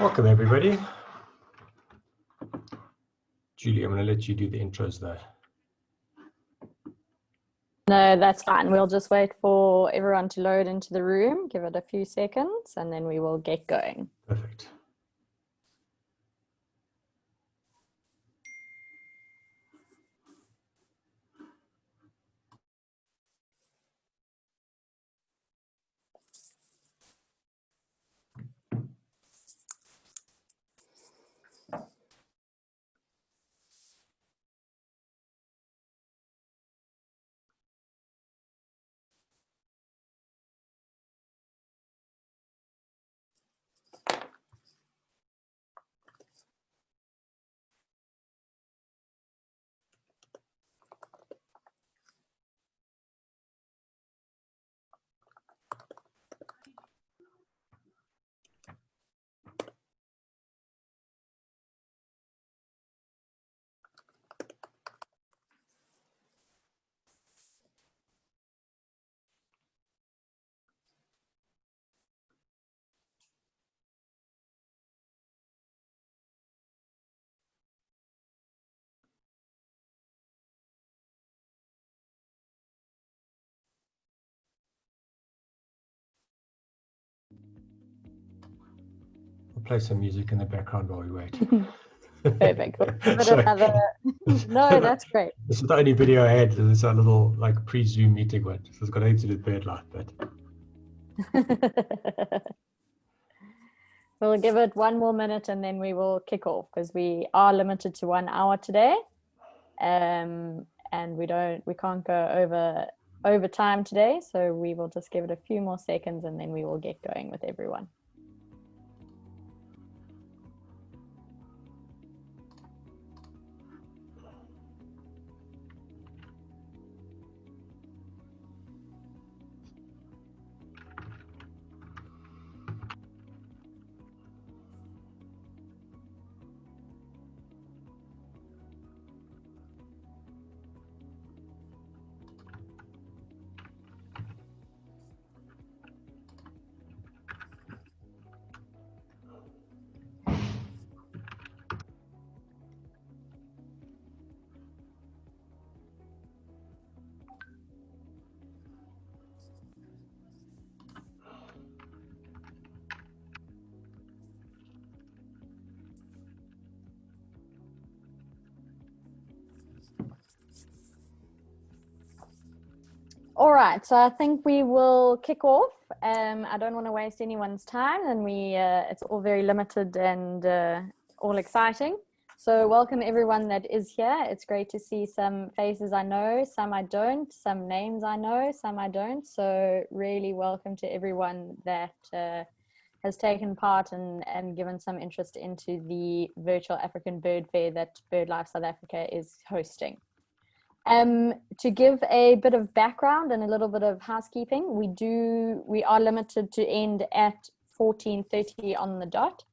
Welcome, everybody. Julie, I'm going to let you do the intros though. No, that's fine. We'll just wait for everyone to load into the room, give it a few seconds, and then we will get going. Perfect. We'll play some music in the background while we wait. Perfect. No, that's great. This is the only video I had. This is a little like pre-Zoom meeting one. So it's got nothing to do with bird life, but We'll give it one more minute and then we will kick off because we are limited to 1 hour today. And we can't go over time today. So we will just give it a few more seconds and then we will get going with everyone. All right, so I think we will kick off. I don't want to waste anyone's time, and it's all very limited and all exciting. So welcome everyone that is here. It's great to see some faces I know, some I don't, some names I know, some I don't. So really welcome to everyone that has taken part and given some interest into the virtual African Bird Fair that BirdLife South Africa is hosting. To give a bit of background and a little bit of housekeeping, we are limited to end at 14:30 on the dot.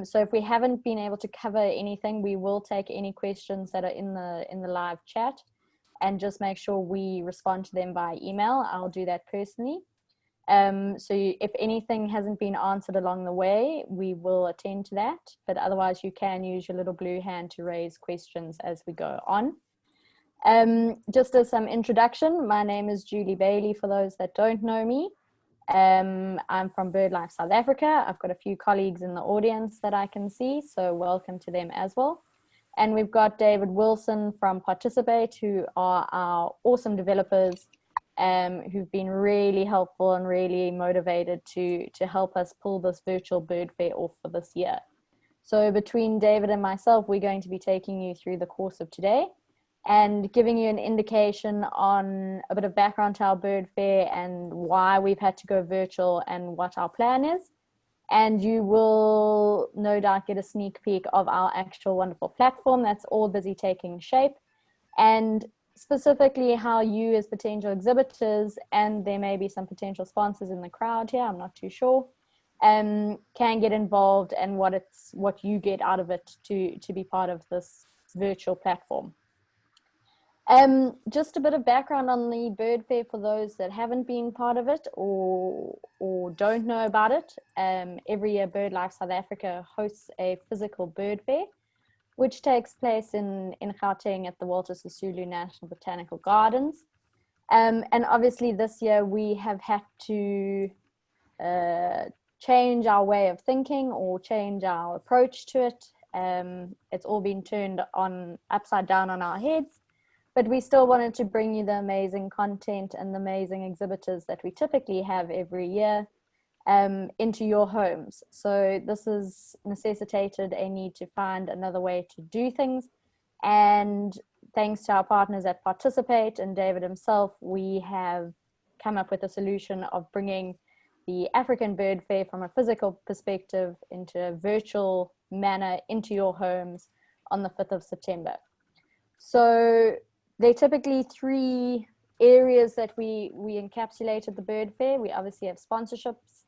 So if we haven't been able to cover anything, we will take any questions that are in the live chat and just make sure we respond to them by email. I'll do that personally. So if anything hasn't been answered along the way, we will attend to that. But otherwise, you can use your little blue hand to raise questions as we go on. Just as some introduction, my name is Julie Bailey for those that don't know me. I'm from BirdLife South Africa. I've got a few colleagues in the audience that I can see, so welcome to them as well. And we've got David Wilson from Participate, who are our awesome developers who've been really helpful and really motivated to help us pull this virtual bird fair off for this year. So between David and myself, we're going to be taking you through the course of today and giving you an indication on a bit of background to our bird fair and why we've had to go virtual and what our plan is. And you will no doubt get a sneak peek of our actual wonderful platform that's all busy taking shape, and specifically how you as potential exhibitors, and there may be some potential sponsors in the crowd here, I'm not too sure, can get involved and what you get out of it to be part of this virtual platform. Just a bit of background on the bird fair for those that haven't been part of it or don't know about it. Every year BirdLife South Africa hosts a physical bird fair, which takes place in Gauteng at the Walter Sisulu National Botanical Gardens. And obviously this year we have had to change our way of thinking or change our approach to it. It's all been turned upside down on our heads. But we still wanted to bring you the amazing content and the amazing exhibitors that we typically have every year into your homes. So this has necessitated a need to find another way to do things. And thanks to our partners that participate and David himself, we have come up with a solution of bringing the African Bird Fair from a physical perspective into a virtual manner into your homes on the 5th of September. So there are typically 3 areas that we encapsulated the bird fair. We obviously have sponsorships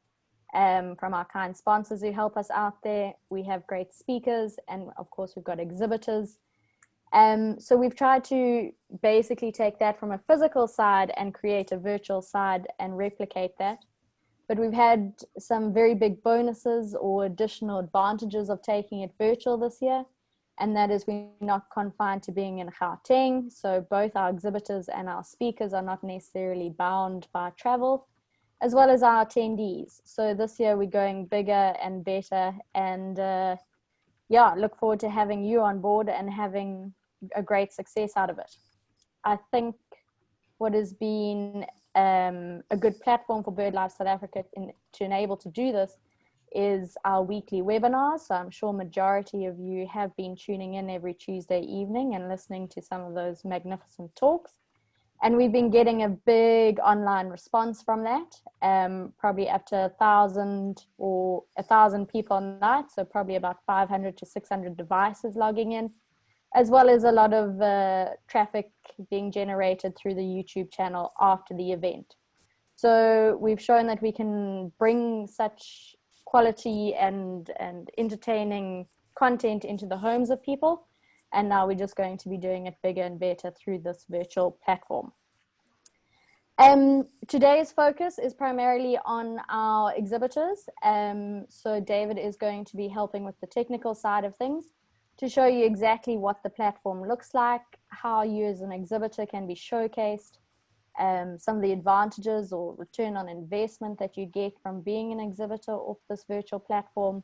from our kind sponsors who help us out there. We have great speakers, and of course we've got exhibitors. So we've tried to basically take that from a physical side and create a virtual side and replicate that. But we've had some very big bonuses or additional advantages of taking it virtual this year. And that is we're not confined to being in Gauteng. So both our exhibitors and our speakers are not necessarily bound by travel, as well as our attendees. So this year we're going bigger and better, and yeah, look forward to having you on board and having a great success out of it. I think what has been a good platform for BirdLife South Africa to enable to do this is our weekly webinars. So I'm sure majority of you have been tuning in every Tuesday evening and listening to some of those magnificent talks. And we've been getting a big online response from that, probably up to 1,000 or 1,000 people on that. So probably about 500 to 600 devices logging in, as well as a lot of traffic being generated through the YouTube channel after the event. So we've shown that we can bring such quality and entertaining content into the homes of people. And now we're just going to be doing it bigger and better through this virtual platform. Today's focus is primarily on our exhibitors. So David is going to be helping with the technical side of things to show you exactly what the platform looks like, how you as an exhibitor can be showcased, some of the advantages or return on investment that you get from being an exhibitor off this virtual platform,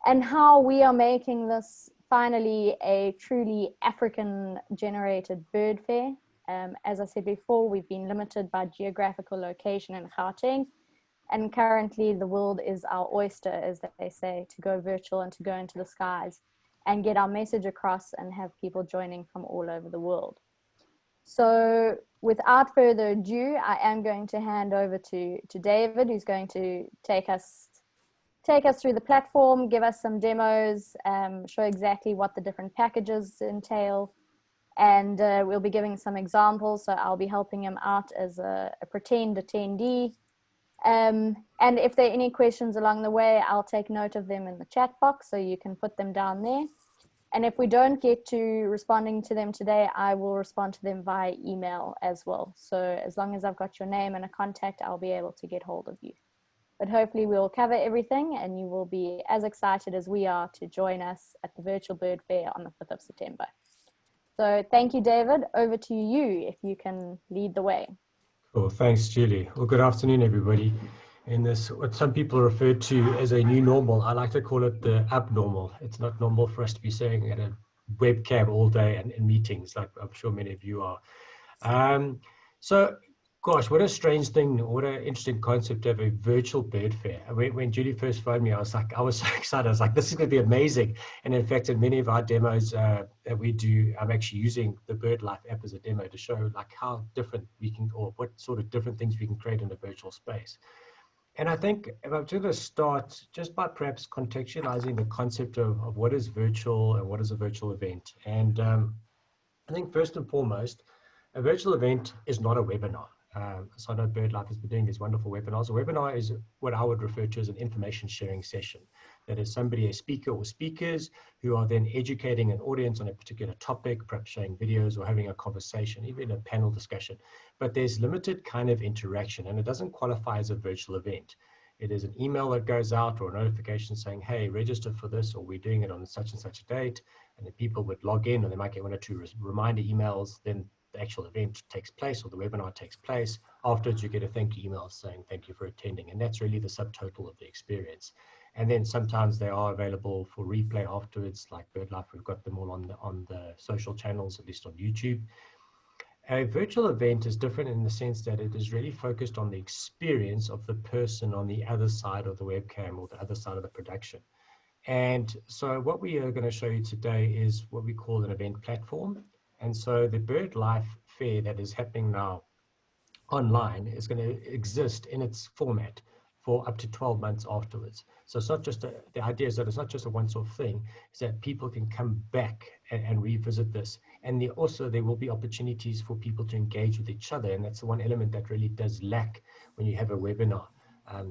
and how we are making this finally a truly African generated bird fair. As I said before, we've been limited by geographical location in Gauteng, and currently the world is our oyster, as they say, to go virtual and to go into the skies and get our message across and have people joining from all over the world. So without further ado, I am going to hand over to David, who's going to take us through the platform, give us some demos, show exactly what the different packages entail, and we'll be giving some examples. So I'll be helping him out as a pretend attendee. And if there are any questions along the way, I'll take note of them in the chat box, so you can put them down there. And if we don't get to responding to them today, I will respond to them via email as well. So as long as I've got your name and a contact, I'll be able to get hold of you. But hopefully we'll cover everything and you will be as excited as we are to join us at the Virtual Bird Fair on the 5th of September. So thank you, David. Over to you if you can lead the way. Cool. Thanks, Julie. Well, good afternoon, everybody. In this, what some people refer to as a new normal, I like to call it the abnormal. It's not normal for us to be sitting at a webcam all day and in meetings, like I'm sure many of you are. So, gosh, what a strange thing, what an interesting concept to have a virtual bird fair. When Julie first phoned me, I was so excited. I was like, this is going to be amazing. And in fact, in many of our demos that we do, I'm actually using the BirdLife app as a demo to show like how different we can, or what sort of different things we can create in a virtual space. And I think if I'm going to start just by perhaps contextualizing the concept of what is virtual and what is a virtual event. And I think first and foremost, a virtual event is not a webinar. So I know BirdLife has been doing these wonderful webinars. A webinar is what I would refer to as an information sharing session. That is somebody, a speaker or speakers, who are then educating an audience on a particular topic, perhaps showing videos or having a conversation, even a panel discussion. But there's limited kind of interaction, and it doesn't qualify as a virtual event. It is an email that goes out or a notification saying, hey, register for this, or we're doing it on such and such a date. And then people would log in, or they might get one or two reminder emails. Then the actual event takes place, or the webinar takes place. Afterwards, you get a thank you email saying thank you for attending. And that's really the subtotal of the experience. And then sometimes they are available for replay afterwards, like BirdLife. We've got them all on the social channels, at least on YouTube. A virtual event is different in the sense that it is really focused on the experience of the person on the other side of the webcam or the other side of the production. And so what we are going to show you today is what we call an event platform. And so the BirdLife Fair that is happening now online is going to exist in its format for up to 12 months afterwards. So it's not just the idea is that it's not just a once-off thing, it's that people can come back and revisit this. And there will be opportunities for people to engage with each other. And that's the one element that really does lack when you have a webinar.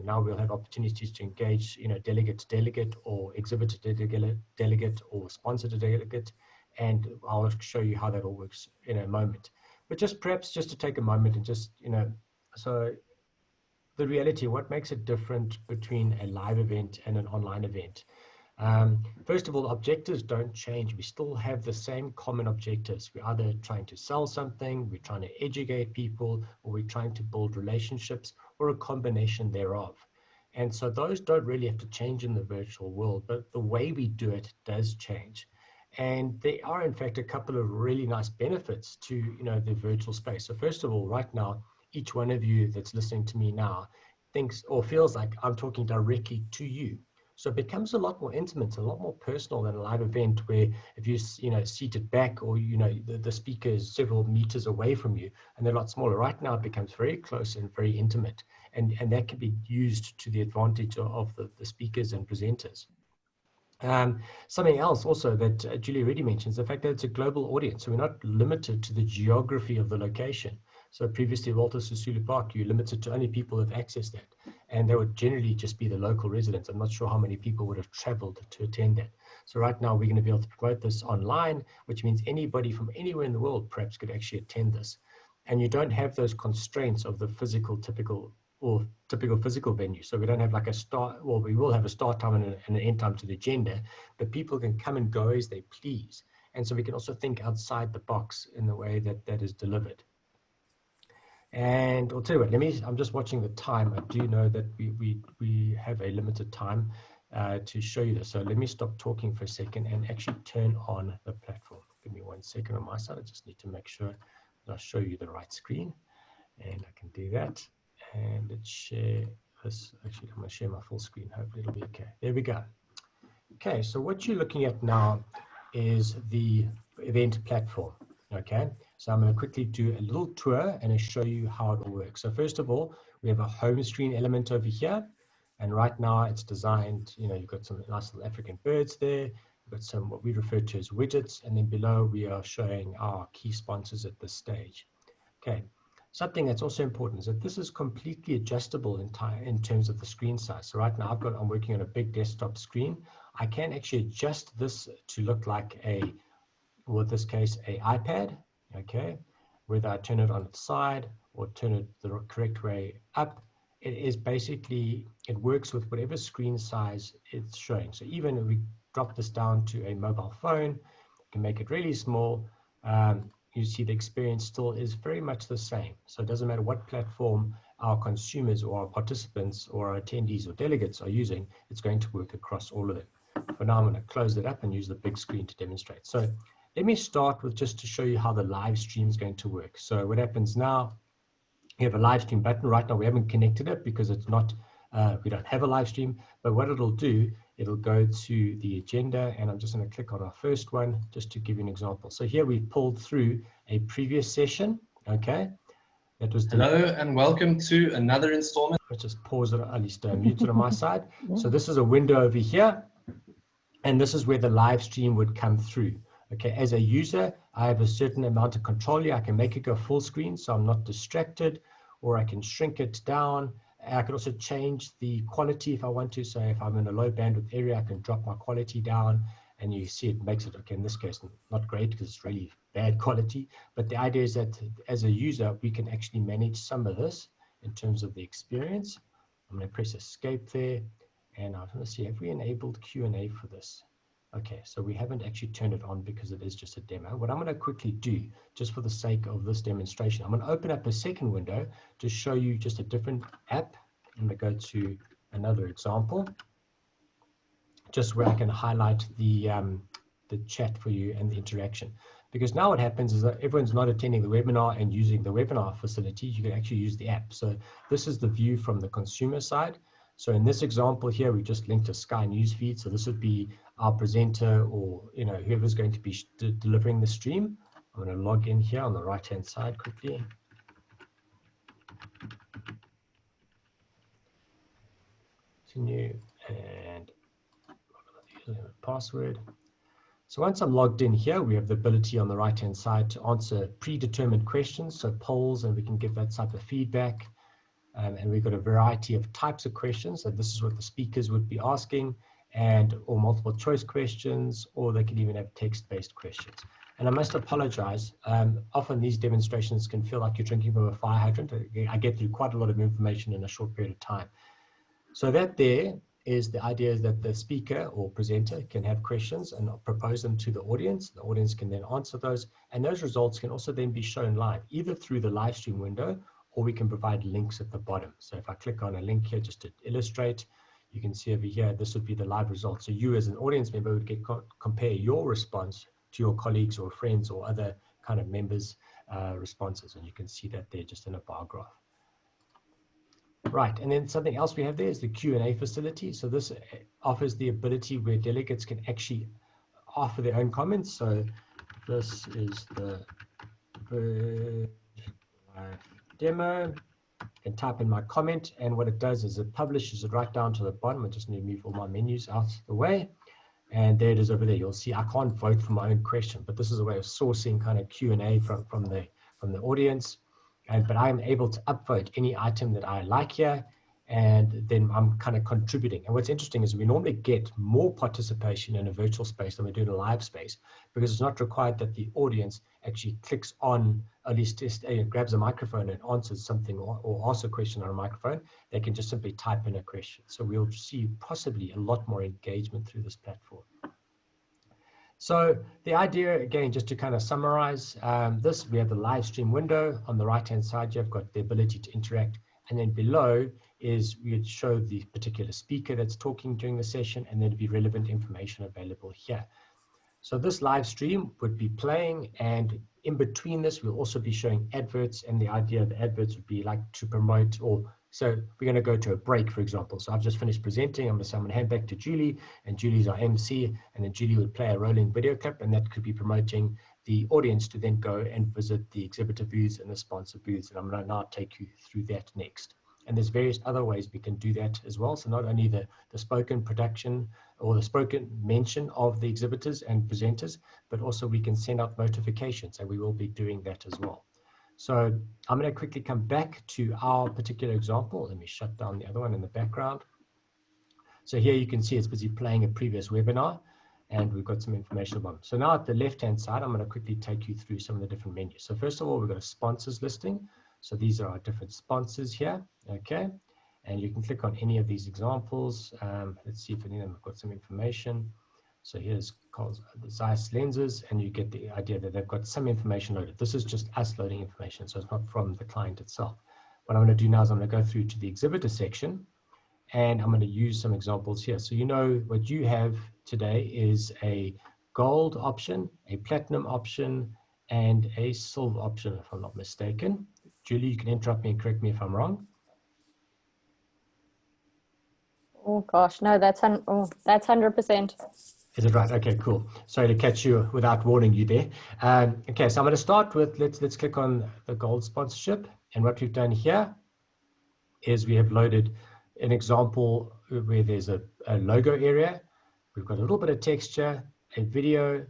Now we'll have opportunities to engage, delegate to delegate, or exhibitor to delegate, or sponsor to delegate. And I'll show you how that all works in a moment. But perhaps just to take a moment and just, so the reality, what makes it different between a live event and an online event? First of all, objectives don't change. We still have the same common objectives. We're either trying to sell something, we're trying to educate people, or we're trying to build relationships, or a combination thereof. And so those don't really have to change in the virtual world, but the way we do it does change. And there are, in fact, a couple of really nice benefits to, the virtual space. So first of all, right now, each one of you that's listening to me now thinks or feels like I'm talking directly to you. So it becomes a lot more intimate, a lot more personal than a live event where if you're seated back, or, the speaker is several meters away from you and they're a lot smaller. Right now, it becomes very close and very intimate. And that can be used to the advantage of the speakers and presenters. Something else also that Julie already mentioned is the fact that it's a global audience. So we're not limited to the geography of the location. So previously, Walter Sisulu Park, you're limited to only people who have accessed that. And they would generally just be the local residents. I'm not sure how many people would have traveled to attend that. So right now, we're going to be able to promote this online, which means anybody from anywhere in the world perhaps could actually attend this. And you don't have those constraints of the typical physical venue. So we don't have like a start, well, we will have a start time and an end time to the agenda, but people can come and go as they please. And so we can also think outside the box in the way that is delivered. And I'll tell you what, I'm just watching the time. I do know that we have a limited time to show you this. So let me stop talking for a second and actually turn on the platform. Give me 1 second on my side. I just need to make sure that I show you the right screen, and I can do that. And let's share this. Actually, I'm going to share my full screen. Hopefully it'll be okay. There we go. Okay, so what you're looking at now is the event platform. Okay, so I'm going to quickly do a little tour and show you how it will work. So first of all, we have a home screen element over here. And right now it's designed, you've got some nice little African birds there. You've got some what we refer to as widgets. And then below we are showing our key sponsors at this stage. Okay. Something that's also important is that this is completely adjustable in terms of the screen size. So right now I'm working on a big desktop screen. I can actually adjust this to look like in this case, a iPad, okay? Whether I turn it on its side or turn it the correct way up, it works with whatever screen size it's showing. So even if we drop this down to a mobile phone, you can make it really small. You see the experience still is very much the same. So it doesn't matter what platform our consumers or our participants or our attendees or delegates are using, it's going to work across all of them. For now, I'm going to close it up and use the big screen to demonstrate. So let me start with just to show you how the live stream is going to work. So what happens now, you have a live stream button. Right now we haven't connected it because it's not, we don't have a live stream, but what it'll do, it'll go to the agenda, and I'm just going to click on our first one just to give you an example. So here we pulled through a previous session, okay? That was Hello and welcome to another installment. Let's just pause it, at least mute it on my side. So this is a window over here, and this is where the live stream would come through. Okay, as a user, I have a certain amount of control here. I can make it go full screen so I'm not distracted, or I can shrink it down. I can also change the quality if I want to. So if I'm in a low bandwidth area, I can drop my quality down, and you see it makes it, okay, in this case, not great because it's really bad quality. But the idea is that as a user, we can actually manage some of this in terms of the experience. I'm going to press escape there, and I'm going to see, have we enabled Q&A for this? Okay, so we haven't actually turned it on because it is just a demo. What I'm going to quickly do, just for the sake of this demonstration, I'm going to open up a second window to show you just a different app. I'm going to go to another example, just where I can highlight the chat for you and the interaction. Because now what happens is that everyone's not attending the webinar and using the webinar facility, you can actually use the app. So this is the view from the consumer side. So in this example here, we just linked a Sky News feed. So this would be our presenter, or whoever's going to be delivering the stream. I'm going to log in here on the right-hand side quickly. Continue and password. So once I'm logged in here, we have the ability on the right-hand side to answer predetermined questions, so polls, and we can give that type of feedback. And we've got a variety of types of questions. So this is what the speakers would be asking, or multiple choice questions, or they can even have text-based questions. And I must apologize. Often these demonstrations can feel like you're drinking from a fire hydrant. I get through quite a lot of information in a short period of time. So that there is the idea is that the speaker or presenter can have questions and propose them to the audience. The audience can then answer those, and those results can also then be shown live, either through the live stream window, or we can provide links at the bottom. So if I click on a link here just to illustrate, you can see over here, this would be the live results. So you as an audience member would get compare your response to your colleagues or friends or other kind of members' responses. And you can see that there just in a bar graph. Right, and then something else we have there is the Q&A facility. So this offers the ability where delegates can actually offer their own comments. So this is the demo, and type in my comment, and what it does is it publishes it right down to the bottom. I just need to move all my menus out of the way, and there it is over there. You'll see I can't vote for my own question, but this is a way of sourcing kind of Q&A from the audience. But I'm able to upvote any item that I like here, and then I'm kind of contributing. And what's interesting is we normally get more participation in a virtual space than we do in a live space, because it's not required that the audience actually clicks on, at least grabs a microphone and answers something, or asks a question on a microphone. They can just simply type in a question. So we'll see possibly a lot more engagement through this platform. So the idea, again, just to kind of summarize this, we have the live stream window. On the right-hand side, you've got the ability to interact. And then below is we would show the particular speaker that's talking during the session, and there'd be relevant information available here. So this live stream would be playing, and in between this, we'll also be showing adverts, and the idea of the adverts would be like to promote, or so we're going to go to a break, for example. So I've just finished presenting. I'm going to hand back to Julie, and Julie's our MC, and then Julie would play a rolling video clip, and that could be promoting the audience to then go and visit the exhibitor booths and the sponsor booths. And I'm going to now take you through that next. And there's various other ways we can do that as well. So not only the spoken production or the spoken mention of the exhibitors and presenters, but also we can send out notifications, and we will be doing that as well. So I'm going to quickly come back to our particular example. Let me shut down the other one in the background. So here you can see it's busy playing a previous webinar, and we've got some information about it. So now at the left-hand side, I'm going to quickly take you through some of the different menus. So first of all, we've got a sponsors listing. So these are our different sponsors here, okay? And you can click on any of these examples. Let's see if any of them have got some information. So here's the Zeiss lenses, and you get the idea that they've got some information loaded. This is just us loading information, so it's not from the client itself. What I'm going to do now is I'm going to go through to the exhibitor section, and I'm going to use some examples here. So you know what you have today is a gold option, a platinum option, and a silver option, if I'm not mistaken. Julie, you can interrupt me and correct me if I'm wrong. Oh gosh, no, that's 100%. Is it right? Okay, cool. Sorry to catch you without warning you there. Okay, so I'm going to start with, let's click on the gold sponsorship. And what we've done here is we have loaded an example where there's a logo area. We've got a little bit of texture, a video,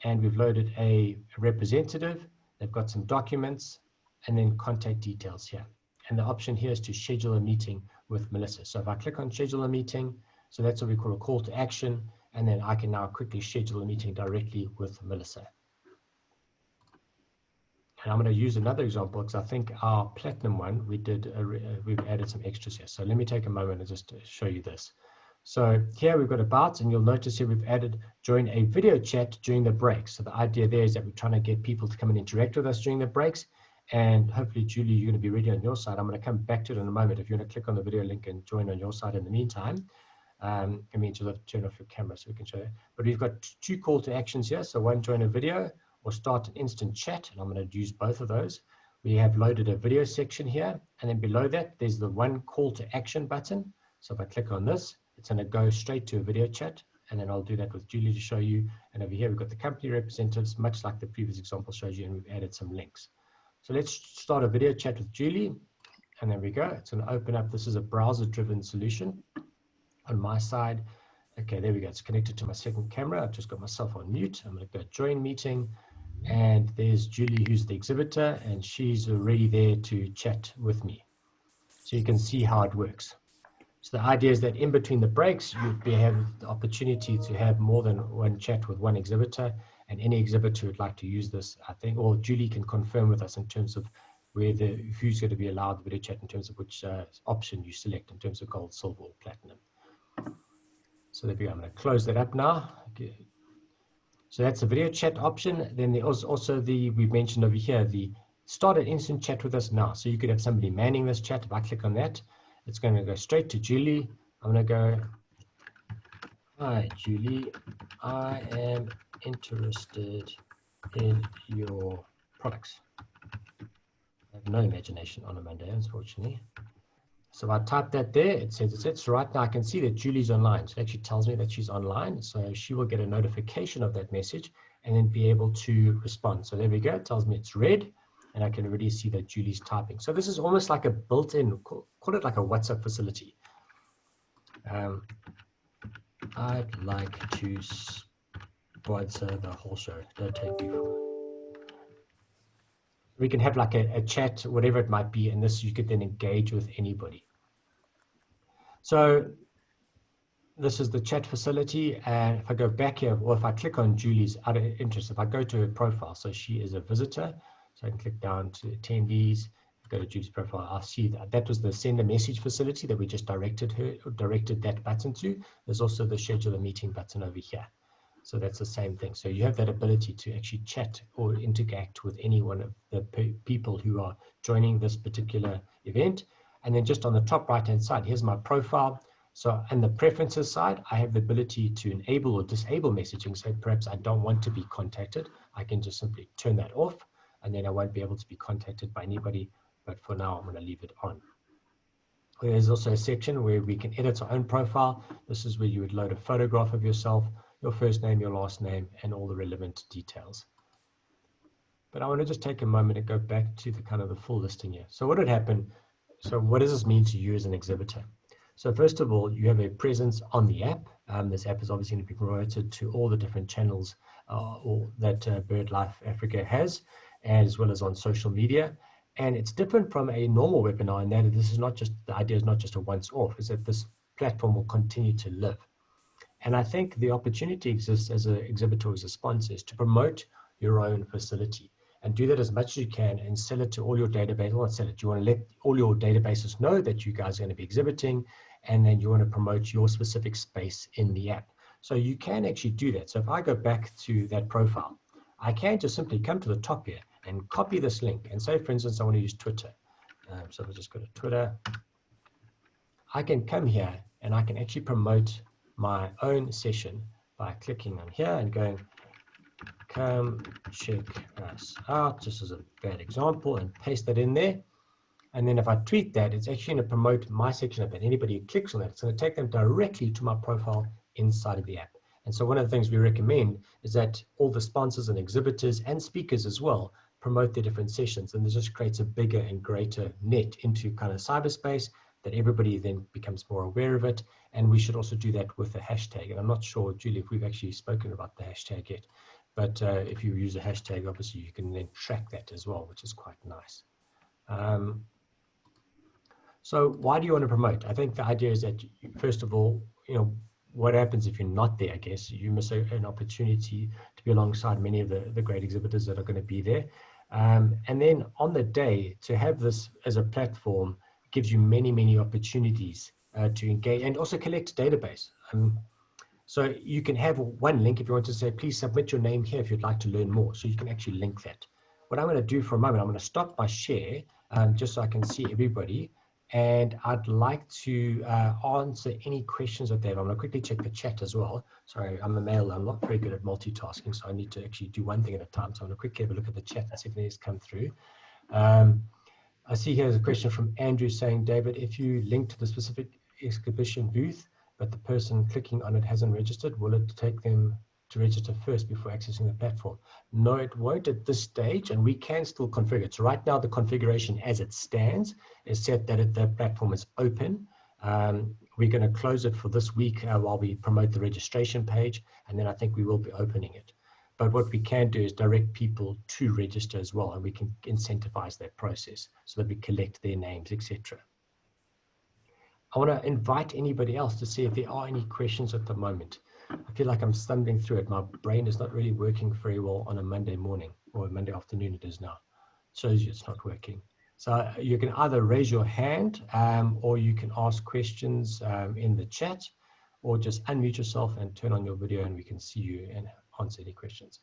and we've loaded a representative. They've got some documents and then contact details here. And the option here is to schedule a meeting with Melissa. So if I click on schedule a meeting, so that's what we call a call to action, and then I can now quickly schedule a meeting directly with Melissa. And I'm going to use another example because I think our platinum one, we've added some extras here. So let me take a moment and just show you this. So here we've got about, and you'll notice here we've added join a video chat during the breaks. So the idea there is that we're trying to get people to come and interact with us during the breaks. And hopefully, Julie, you're going to be ready on your side. I'm going to come back to it in a moment. If you want to click on the video link and join on your side in the meantime, I mean, you'll have to turn off your camera so we can show you. But we've got two call to actions here. So one, join a video or start an instant chat. And I'm going to use both of those. We have loaded a video section here. And then below that, there's the one call to action button. So if I click on this, it's going to go straight to a video chat. And then I'll do that with Julie to show you. And over here, we've got the company representatives, much like the previous example showed you, and we've added some links. So let's start a video chat with Julie. And there we go. It's going to open up. This is a browser-driven solution on my side. Okay, there we go. It's connected to my second camera. I've just got myself on mute. I'm going to go join meeting. And there's Julie, who's the exhibitor, and she's already there to chat with me. So you can see how it works. So the idea is that in between the breaks, you have the opportunity to have more than one chat with one exhibitor, and any exhibitor would like to use this, I think, or Julie can confirm with us in terms of who's going to be allowed the video chat in terms of which option you select in terms of gold, silver, or platinum. So there we go. I'm going to close that up now. Okay. So that's the video chat option. Then there's also we mentioned over here, the start an instant chat with us now. So you could have somebody manning this chat. If I click on that, it's going to go straight to Julie. I'm going to go, hi, Julie. I am interested in your products. I have no imagination on a Monday, unfortunately. So if I type that there, it says it's it. So right now I can see that Julie's online. So it actually tells me that she's online. So she will get a notification of that message and then be able to respond. So there we go. It tells me it's red. And I can already see that Julie's typing. So this is almost like a built-in, call it like a WhatsApp facility. I'd like to sponsor the whole show. Don't take me for. We can have like a chat, whatever it might be, and this you could then engage with anybody. So this is the chat facility. And if I go back here, or if I click on Julie's out of interest, if I go to her profile, so she is a visitor. So I can click down to attendees, go to Julie's profile. I'll see that was the send a message facility that we just directed that button to. There's also the schedule a meeting button over here. So that's the same thing. So you have that ability to actually chat or interact with any one of the people who are joining this particular event. And then just on the top right-hand side, here's my profile. So on the preferences side, I have the ability to enable or disable messaging. So perhaps I don't want to be contacted. I can just simply turn that off. And then I won't be able to be contacted by anybody, but for now, I'm going to leave it on. There's also a section where we can edit our own profile. This is where you would load a photograph of yourself, your first name, your last name, and all the relevant details. But I want to just take a moment and go back to the kind of the full listing here. So what would happen? So what does this mean to you as an exhibitor? So first of all, you have a presence on the app. This app is obviously going to be promoted to all the different channels that BirdLife Africa has, as well as on social media. And it's different from a normal webinar in that this is not just, the idea is not just a once off, is that this platform will continue to live. And I think the opportunity exists as an exhibitor, as a sponsor, is to promote your own facility and do that as much as you can and sell it to all your database. Well, not sell it, you want to let all your databases know that you guys are going to be exhibiting, and then you want to promote your specific space in the app. So you can actually do that. So if I go back to that profile, I can just simply come to the top here and copy this link and say, for instance, I want to use Twitter. So we'll just go to Twitter. I can come here and I can actually promote my own session by clicking on here and going, come check us out, just as a bad example, and paste that in there. And then if I tweet that, it's actually going to promote my section of it. Anybody who clicks on that, it's going to take them directly to my profile inside of the app. And so one of the things we recommend is that all the sponsors and exhibitors and speakers as well promote their different sessions. And this just creates a bigger and greater net into kind of cyberspace that everybody then becomes more aware of it. And we should also do that with a hashtag. And I'm not sure, Julie, if we've actually spoken about the hashtag yet. But if you use a hashtag, obviously you can then track that as well, which is quite nice. So why do you want to promote? I think the idea is that, first of all, what happens if you're not there? I guess you miss an opportunity to be alongside many of the great exhibitors that are going to be there. And then on the day, to have this as a platform gives you many, many opportunities to engage and also collect database. So you can have one link if you want to say, please submit your name here if you'd like to learn more. So you can actually link that. What I'm going to do for a moment, I'm going to stop my share just so I can see everybody. And I'd like to answer any questions that they have. I'm going to quickly check the chat as well. Sorry, I'm a male. I'm not very good at multitasking, so I need to actually do one thing at a time. So I'm going to quickly have a look at the chat and see if anything's come through. I see here's a question from Andrew saying, David, if you link to the specific exhibition booth, but the person clicking on it hasn't registered, will it take them to register first before accessing the platform? No, it won't at this stage, and we can still configure it. So right now, the configuration as it stands is set that the platform is open. We're going to close it for this week while we promote the registration page, and then I think we will be opening it. But what we can do is direct people to register as well, and we can incentivize that process so that we collect their names, etc. I want to invite anybody else to see if there are any questions at the moment. I feel like I'm stumbling through it. My brain is not really working very well on a Monday morning, or a Monday afternoon it is now. It shows you it's not working. So you can either raise your hand or you can ask questions in the chat, or just unmute yourself and turn on your video and we can see you and answer any questions.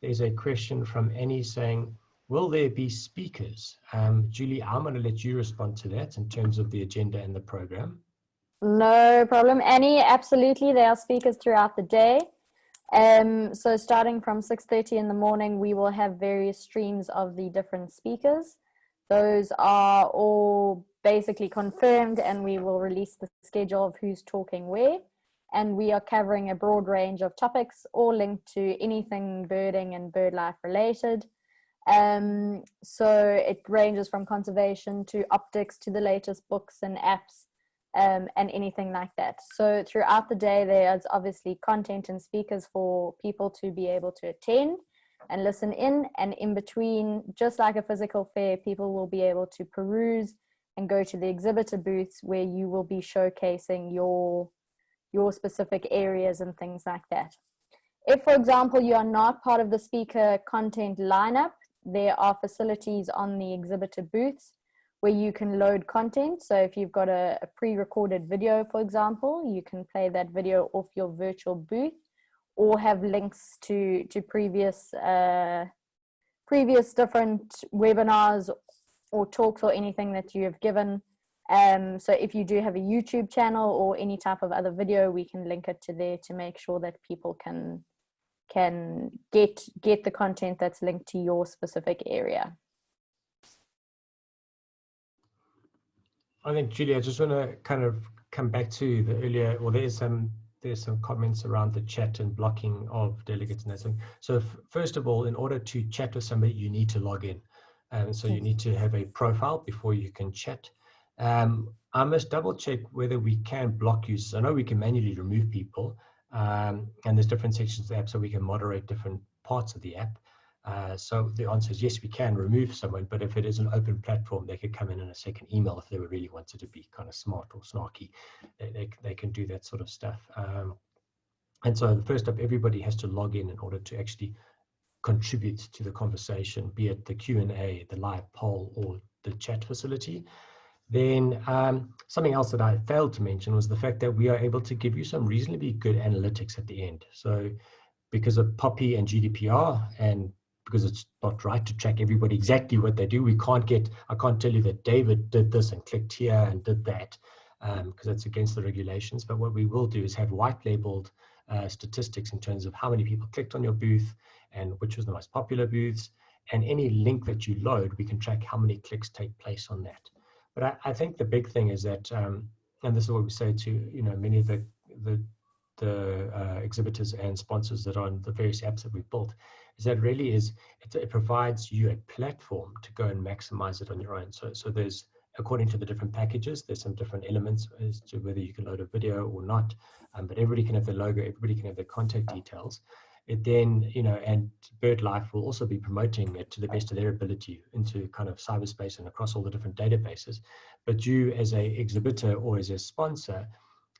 There's a question from Annie saying, will there be speakers? Julie, I'm going to let you respond to that in terms of the agenda and the program. No problem, Annie. Absolutely, there are speakers throughout the day. So starting from 6:30 in the morning, we will have various streams of the different speakers. Those are all basically confirmed, and we will release the schedule of who's talking where. And we are covering a broad range of topics, all linked to anything birding and bird life related. So it ranges from conservation to optics to the latest books and apps, and anything like that. So throughout the day, there's obviously content and speakers for people to be able to attend and listen in. And in between, just like a physical fair, people will be able to peruse and go to the exhibitor booths where you will be showcasing your specific areas and things like that. If, for example, you are not part of the speaker content lineup, there are facilities on the exhibitor booths where you can load content. So if you've got a pre-recorded video, for example, you can play that video off your virtual booth, or have links to previous different webinars or talks or anything that you have given. So if you do have a YouTube channel or any type of other video, we can link it to there to make sure that people can get the content that's linked to your specific area. I think, Julie, I just want to kind of come back to the earlier, well, there's some comments around the chat and blocking of delegates and that thing. So first of all, in order to chat with somebody, you need to log in. And so you need to have a profile before you can chat. I must double check whether we can block users. I know we can manually remove people, and there's different sections of the app, so we can moderate different parts of the app. So the answer is yes, we can remove someone, but if it is an open platform, they could come in a second email if they really wanted to be kind of smart or snarky. They can do that sort of stuff. And so first up, everybody has to log in order to actually contribute to the conversation, be it the Q&A, the live poll, or the chat facility. Then something else that I failed to mention was the fact that we are able to give you some reasonably good analytics at the end. So because of POPI and GDPR, and because it's not right to track everybody exactly what they do, I can't tell you that David did this and clicked here and did that, because that's against the regulations. But what we will do is have white labeled statistics in terms of how many people clicked on your booth and which was the most popular booths, and any link that you load, we can track how many clicks take place on that. But I think the big thing is that, and this is what we say to many of the exhibitors and sponsors that are on the various apps that we've built, is that really it provides you a platform to go and maximize it on your own. So there's, according to the different packages, there's some different elements as to whether you can load a video or not, but everybody can have their logo, everybody can have their contact details. It then, and BirdLife will also be promoting it to the best of their ability into kind of cyberspace and across all the different databases. But you as a exhibitor or as a sponsor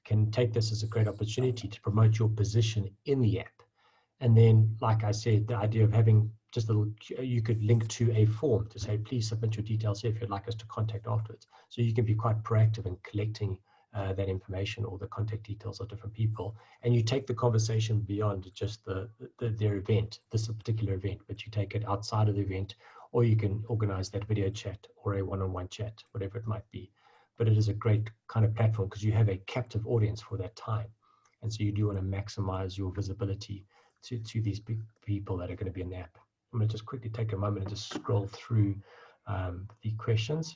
can take this as a great opportunity to promote your position in the app. And then, like I said, the idea of having just a little, you could link to a form to say, please submit your details here if you'd like us to contact afterwards. So you can be quite proactive in collecting that information or the contact details of different people, and you take the conversation beyond just their event, this particular event, but you take it outside of the event, or you can organize that video chat or a one-on-one chat, whatever it might be. But it is a great kind of platform because you have a captive audience for that time, and so you do want to maximize your visibility to these big people that are going to be in the app. I'm going to just quickly take a moment and just scroll through the questions.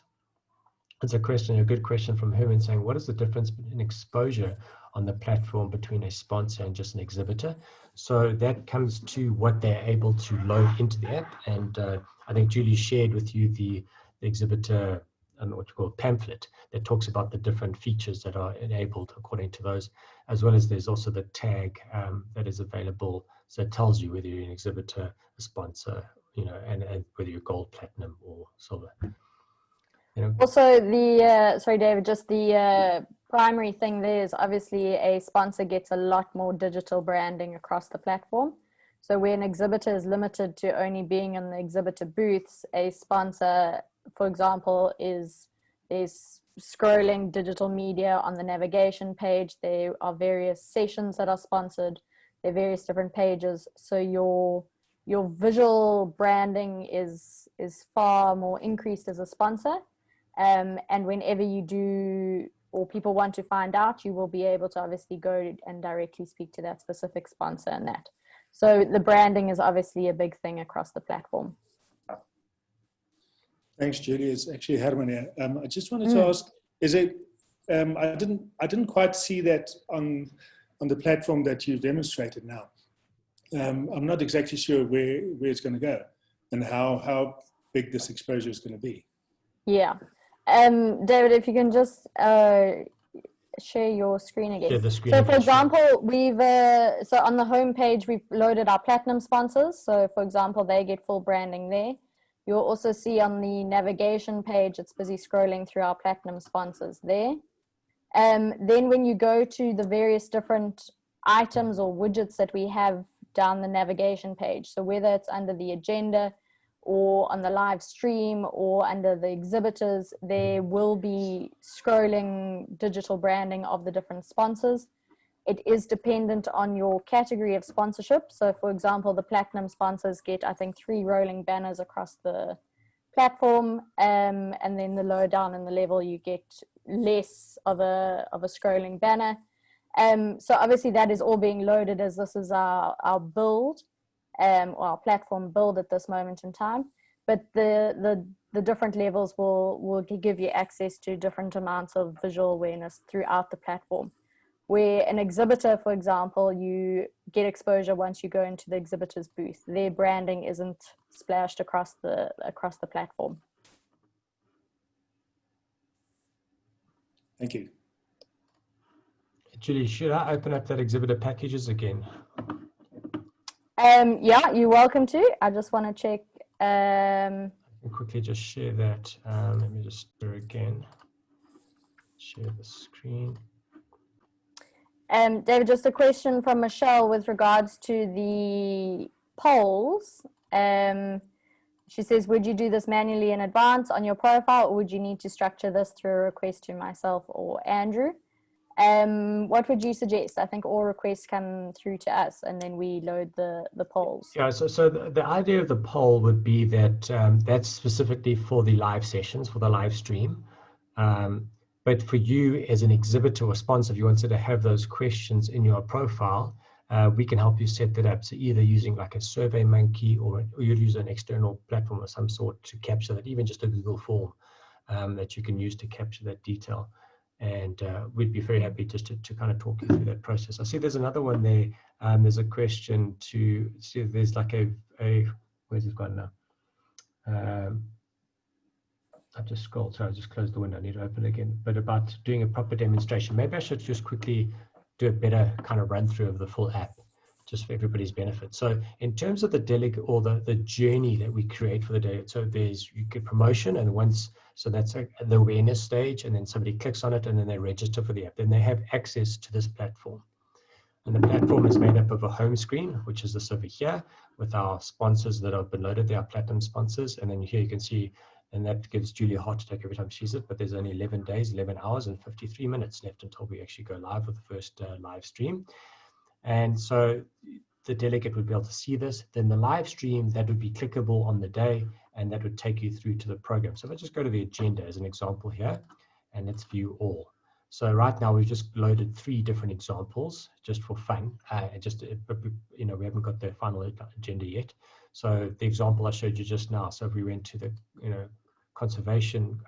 It's a good question from Herman saying, what is the difference in exposure on the platform between a sponsor and just an exhibitor? So that comes to what they're able to load into the app. And I think Julie shared with you the exhibitor, what you call pamphlet, that talks about the different features that are enabled according to those, as well as there's also the tag that is available. So it tells you whether you're an exhibitor, a sponsor, and whether you're gold, platinum, or silver. Also, sorry, David, just the primary thing there is obviously a sponsor gets a lot more digital branding across the platform. So where an exhibitor is limited to only being in the exhibitor booths, a sponsor, for example, is scrolling digital media on the navigation page. There are various sessions that are sponsored. There are various different pages. So your visual branding is far more increased as a sponsor. And whenever you do, or people want to find out, you will be able to obviously go and directly speak to that specific sponsor and that. So the branding is obviously a big thing across the platform. Thanks, Julie. It's actually Herman here. I just wanted to ask, is it, I didn't quite see that on the platform that you've demonstrated now. I'm not exactly sure where it's going to go and how big this exposure is going to be. Yeah. David, if you can just share your screen again. Yeah, the screen. So for example, we've so on the home page, we've loaded our platinum sponsors. So for example, they get full branding there. You'll also see on the navigation page, it's busy scrolling through our platinum sponsors there. Then when you go to the various different items or widgets that we have down the navigation page, so whether it's under the agenda or on the live stream or under the exhibitors, there will be scrolling digital branding of the different sponsors. It is dependent on your category of sponsorship. So for example, the platinum sponsors get, I think, 3 rolling banners across the platform. And then the lower down in the level, you get less of a scrolling banner. So obviously that is all being loaded as this is our build. Or our platform build at this moment in time, but the different levels will give you access to different amounts of visual awareness throughout the platform. Where an exhibitor, for example, you get exposure once you go into the exhibitor's booth. Their branding isn't splashed across the platform. Thank you. Julie, should I open up that exhibitor packages again? Yeah, you're welcome to. I just want to check. I'll quickly just share that. Let me just do it again. Share the screen. David, just a question from Michelle with regards to the polls. She says, would you do this manually in advance on your profile, or would you need to structure this through a request to myself or Andrew? What would you suggest? I think all requests come through to us and then we load the polls. Yeah, so the idea of the poll would be that that's specifically for the live sessions, for the live stream. But for you as an exhibitor or sponsor, if you wanted to have those questions in your profile, we can help you set that up. So either using like a SurveyMonkey or you'd use an external platform of some sort to capture that, even just a Google form that you can use to capture that detail. And we'd be very happy just to kind of talk you through that process. I see there's another one there. There's a question to see if there's like where's it gone now? I've just scrolled, so I just closed the window. I need to open it again. But about doing a proper demonstration. Maybe I should just quickly do a better kind of run through of the full app just for everybody's benefit. So in terms of the delegate or the journey that we create for the day, so you get promotion, and so that's the awareness stage, and then somebody clicks on it and then they register for the app. Then they have access to this platform. And the platform is made up of a home screen, which is this over here, with our sponsors that have been loaded. They are platinum sponsors. And then here you can see, and that gives Julie a heart attack every time she sees it, but there's only 11 days, 11 hours and 53 minutes left until we actually go live with the first live stream. And so the delegate would be able to see this. Then the live stream, that would be clickable on the day, and that would take you through to the program. So if I just go to the agenda as an example here, and let's view all. So right now we've just loaded 3 different examples just for fun. We haven't got the final agenda yet. So the example I showed you just now. So if we went to the conservation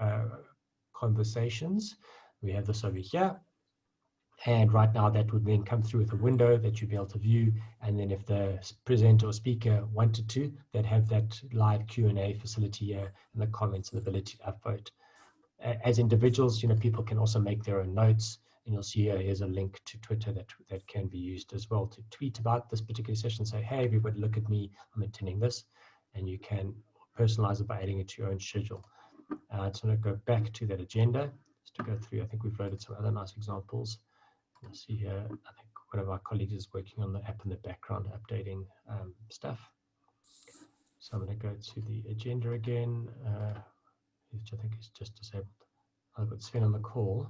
conversations, we have this over here. And right now that would then come through with a window that you'd be able to view. And then if the presenter or speaker wanted to, they'd have that live Q&A facility here and the comments and the ability to upvote. As individuals, people can also make their own notes, and you'll see here's a link to Twitter that can be used as well to tweet about this particular session. Say, hey, everybody, look at me, I'm attending this, and you can personalize it by adding it to your own schedule. So I'm going to go back to that agenda just to go through. I think we've loaded some other nice examples. You'll see here, I think one of our colleagues is working on the app in the background, updating stuff. So I'm going to go to the agenda again. Which I think is just disabled. I've got Sven on the call.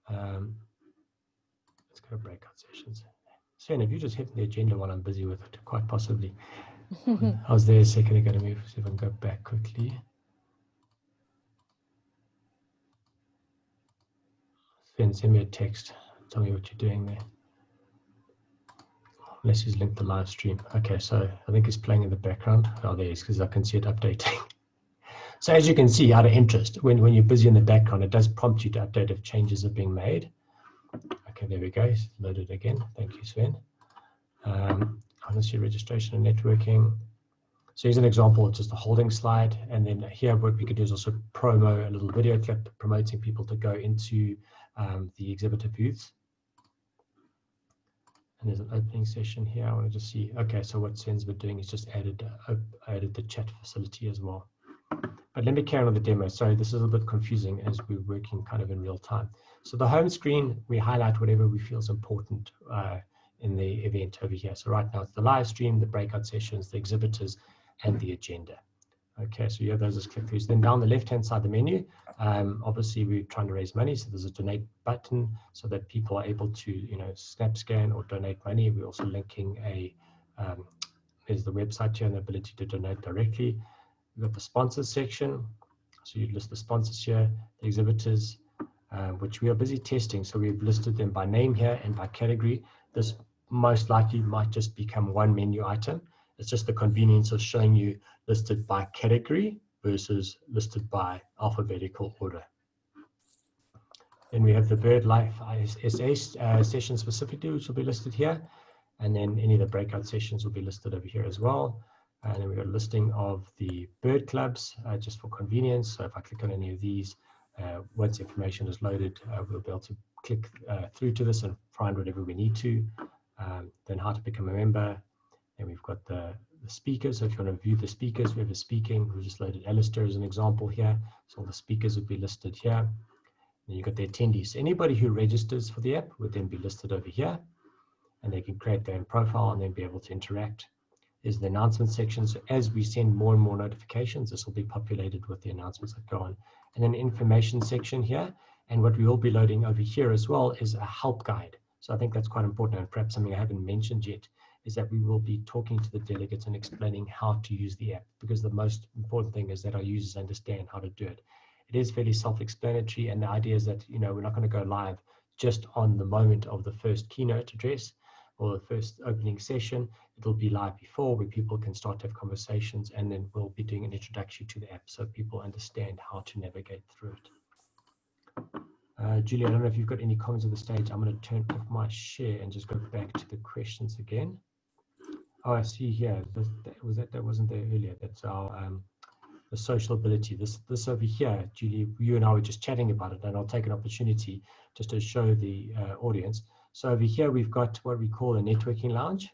Let's go to breakout sessions. Sven, have you just hit the agenda while I'm busy with it? Quite possibly. I was there a second ago. Let me see if I can go back quickly. Sven, send me a text. Tell me what you're doing there. Unless he's linked the live stream. Okay, so I think he's playing in the background. Oh, there he is, because I can see it updating. So as you can see, out of interest, when you're busy in the background, it does prompt you to update if changes are being made. Okay, there we go. It's loaded again. Thank you, Sven. Honestly, registration and networking. So here's an example of just a holding slide. And then here, what we could do is also promo a little video clip promoting people to go into the exhibitor booths. And there's an opening session here. I want to just see. Okay, so what Sven's been doing is just added the chat facility as well. But let me carry on with the demo. Sorry, this is a bit confusing as we're working kind of in real time. So the home screen, we highlight whatever we feel is important in the event over here. So right now it's the live stream, the breakout sessions, the exhibitors, and the agenda. Okay, so you have those as click-throughs. Then down the left-hand side of the menu, obviously we're trying to raise money. So there's a donate button so that people are able to, snap scan or donate money. We're also linking there's the website here and the ability to donate directly. We've got the sponsors section, so you list the sponsors here, the exhibitors, which we are busy testing. So we've listed them by name here and by category. This most likely might just become one menu item. It's just the convenience of showing you listed by category versus listed by alphabetical order. Then we have the BirdLife SA session specifically, which will be listed here. And then any of the breakout sessions will be listed over here as well. And then we've got a listing of the bird clubs just for convenience. So if I click on any of these, once information is loaded, we'll be able to click through to this and find whatever we need to. Then how to become a member. And we've got the speakers. So if you want to view the speakers, we have a speaking. We just loaded Alistair as an example here. So all the speakers would be listed here. Then you've got the attendees. So anybody who registers for the app would then be listed over here. And they can create their own profile and then be able to interact. Is the announcement section. So as we send more and more notifications, this will be populated with the announcements that go on. And then information section here. And what we will be loading over here as well is a help guide. So I think that's quite important, and perhaps something I haven't mentioned yet is that we will be talking to the delegates and explaining how to use the app, because the most important thing is that our users understand how to do it. It is fairly self-explanatory, and the idea is that we're not going to go live just on the moment of the first keynote address or the first opening session. It'll be live before, where people can start to have conversations, and then we'll be doing an introduction to the app so people understand how to navigate through it. Julie, I don't know if you've got any comments at the stage. I'm going to turn off my share and just go back to the questions again. Oh, I see here. That wasn't there earlier. That's our the social ability. This over here, Julie, you and I were just chatting about it, and I'll take an opportunity just to show the audience. So over here, we've got what we call a networking lounge.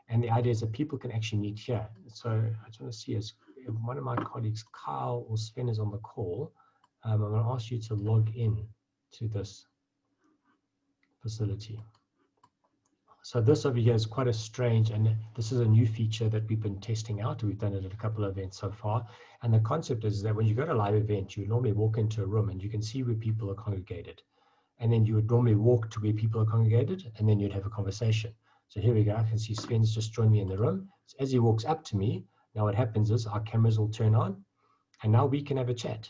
And the idea is that people can actually meet here. So I just want to see if one of my colleagues, Kyle or Sven, is on the call. I'm going to ask you to log in to this facility. So this over here is quite a strange, and this is a new feature that we've been testing out. We've done it at a couple of events so far. And the concept is that when you go to a live event, you normally walk into a room and you can see where people are congregated. And then you would normally walk to where people are congregated, and then you'd have a conversation. So here we go. I can see Sven's just joined me in the room. So as he walks up to me, now what happens is our cameras will turn on, and now we can have a chat.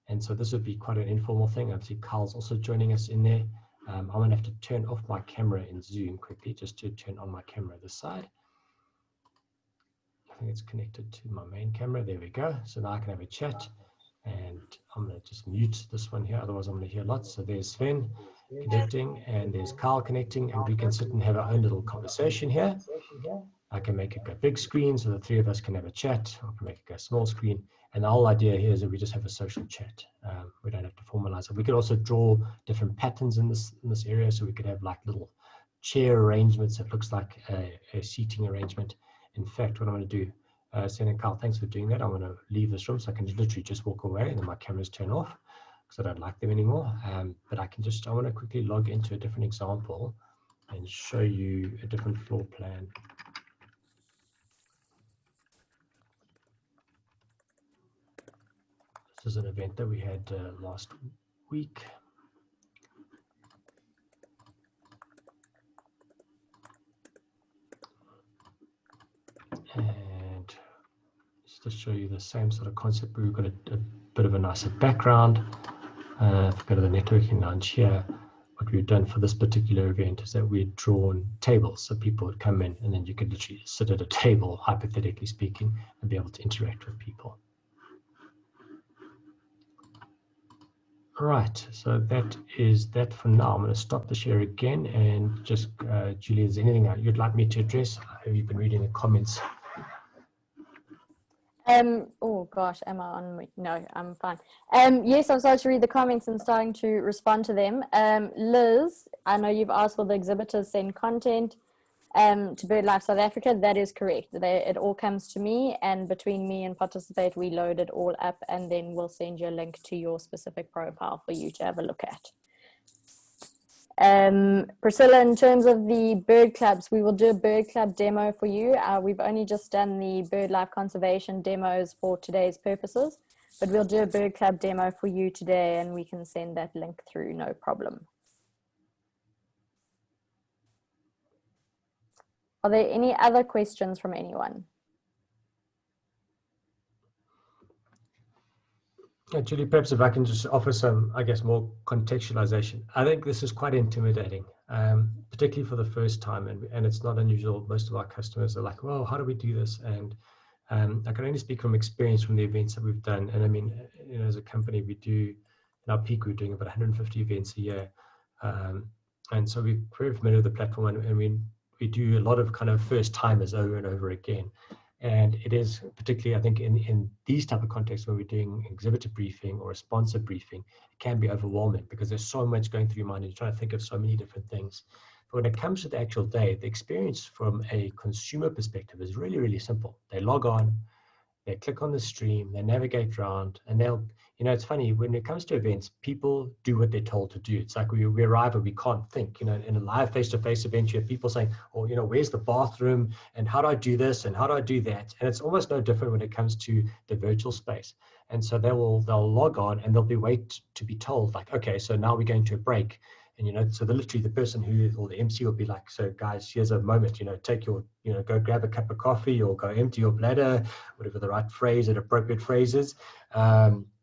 And so this would be quite an informal thing. I see Carl's also joining us in there. I'm going to have to turn off my camera in Zoom quickly just to turn on my camera this side. I think it's connected to my main camera. There we go. So now I can have a chat. And I'm going to just mute this one here. Otherwise, I'm going to hear lots. So there's Sven connecting, and there's Carl connecting, and we can sit and have our own little conversation here. I can make it go big screen so the three of us can have a chat. I can make it go small screen. And the whole idea here is that we just have a social chat. We don't have to formalize it. We could also draw different patterns in this area. So we could have like little chair arrangements that looks like a seating arrangement. In fact, what I'm going to do, Sen and Carl, thanks for doing that. I'm going to leave this room so I can literally just walk away and then my cameras turn off because I don't like them anymore. But I want to quickly log into a different example and show you a different floor plan. This is an event that we had last week. And just to show you the same sort of concept, we've got a bit of a nicer background. If we go to the networking lounge here, what we've done for this particular event is that we've drawn tables. So people would come in and then you could literally sit at a table, hypothetically speaking, and be able to interact with people. Right, so that is that for now. I'm going to stop the share again and just, Julie, is there anything you'd like me to address? Have you been reading the comments? Oh gosh, am I on? No, I'm fine. Yes, I'm starting to read the comments and starting to respond to them. Liz, I know you've asked for the exhibitors send content to BirdLife South Africa. That is correct. It all comes to me, and between me and Participate, we load it all up, and then we'll send you a link to your specific profile for you to have a look at. Priscilla, in terms of the bird clubs, we will do a bird club demo for you. We've only just done the BirdLife conservation demos for today's purposes, but we'll do a bird club demo for you today, and we can send that link through, no problem. Are there any other questions from anyone? Julie, perhaps if I can just offer some, I guess, more contextualization. I think this is quite intimidating, particularly for the first time, and it's not unusual. Most of our customers are like, well, how do we do this? And I can only speak from experience from the events that we've done. And I mean, you know, as a company, we do, in our peak, we're doing about 150 events a year. And so we're very familiar with the platform, and we do a lot of kind of first timers over and over again. And it is particularly, I think, in these type of contexts where we're doing exhibitor briefing or a sponsor briefing, it can be overwhelming because there's so much going through your mind and you're trying to think of so many different things. But when it comes to the actual day, the experience from a consumer perspective is really, really simple. They log on, they click on the stream, they navigate around, and they'll, you know, it's funny, when it comes to events, people do what they're told to do. It's like we arrive and we can't think, you know, in a live face-to-face event, you have people saying, oh, you know, where's the bathroom and how do I do this and how do I do that? And it's almost no different when it comes to the virtual space. And so they'll log on and they'll wait to be told like, okay, so now we're going to a break. And, you know, so literally the person or the MC will be like, so guys, here's a moment, you know, take your, you know, go grab a cup of coffee or go empty your bladder, whatever the right phrase and appropriate phrase is,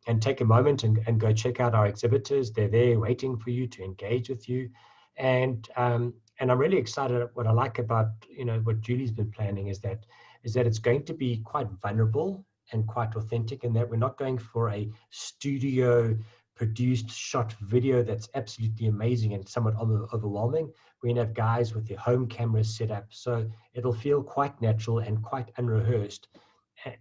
and take a moment and go check out our exhibitors. They're there waiting for you to engage with you. And I'm really excited. What I like about, you know, what Julie's been planning is that it's going to be quite vulnerable and quite authentic in that we're not going for a studio produced shot video that's absolutely amazing and somewhat overwhelming. We're gonna have guys with their home cameras set up, so it'll feel quite natural and quite unrehearsed.